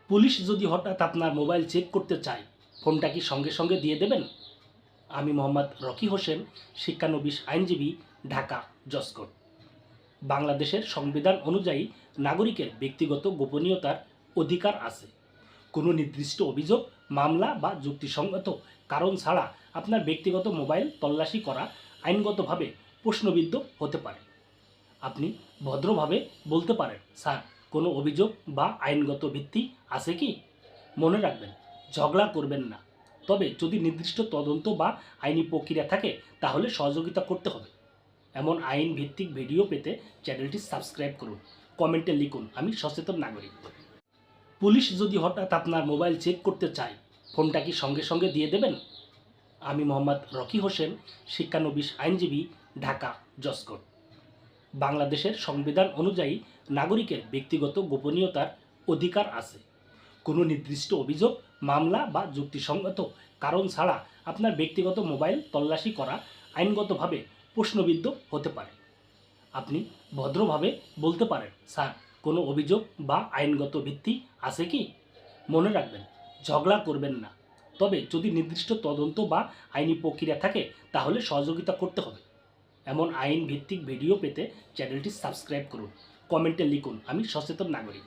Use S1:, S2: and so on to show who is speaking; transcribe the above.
S1: Police যদি হঠাৎ আপনার মোবাইল চেক করতে চায়, ফোনটা কি সঙ্গে সঙ্গে দিয়ে দেবেন? আমি মোহাম্মদ রকি হোসেন, শিক্ষানবিশ আইনজীবী, ঢাকা জজকোর্ট। বাংলাদেশের সংবিধান অনুযায়ী নাগরিকের ব্যক্তিগত গোপনীয়তার অধিকার আছে। কোনো নির্দিষ্ট অভিযোগ, মামলা বা যুক্তিসঙ্গত কারণ ছাড়া আপনার ব্যক্তিগত মোবাইল তল্লাশি করা আইনগতভাবে প্রশ্নবিদ্ধ হতে পারে। আপনি ভদ্রভাবে বলতে পারেন, স্যার, কোনো অভিযোগ বা আইনগত ভিত্তি আছে কি? মনে রাখবেন, ঝগড়া করবেন না। তবে যদি নির্দিষ্ট তদন্ত বা আইনি প্রক্রিয়া থাকে তাহলে সহযোগিতা করতে হবে। এমন আইন ভিত্তিক ভিডিও পেতে চ্যানেলটি সাবস্ক্রাইব করুন। কমেন্টে লিখুন, আমি সচেতন নাগরিক। পুলিশ যদি হঠাৎ আপনার মোবাইল চেক করতে চায়, ফোনটা কি সঙ্গে সঙ্গে দিয়ে দেবেন? আমি মোহাম্মদ রকি হোসেন, শিক্ষানবিশ আইনজীবী, ঢাকা জজকোর্ট। বাংলাদেশের সংবিধান অনুযায়ী নাগরিকের ব্যক্তিগত গোপনীয়তার অধিকার আছে। কোনো নির্দিষ্ট অভিযোগ, মামলা বা যুক্তিসঙ্গত কারণ ছাড়া আপনার ব্যক্তিগত মোবাইল তল্লাশি করা আইনগতভাবে প্রশ্নবিদ্ধ হতে পারে। আপনি ভদ্রভাবে বলতে পারেন, স্যার, কোনো অভিযোগ বা আইনগত ভিত্তি আছে কি? মনে রাখবেন, ঝগড়া করবেন না। তবে যদি নির্দিষ্ট তদন্ত বা আইনি প্রক্রিয়া থাকে তাহলে সহযোগিতা করতে হবে। এমন আইন ভিত্তিক ভিডিও পেতে চ্যানেলটি সাবস্ক্রাইব করুন। কমেন্টে লিখুন, আমি সচেতন নাগরিক।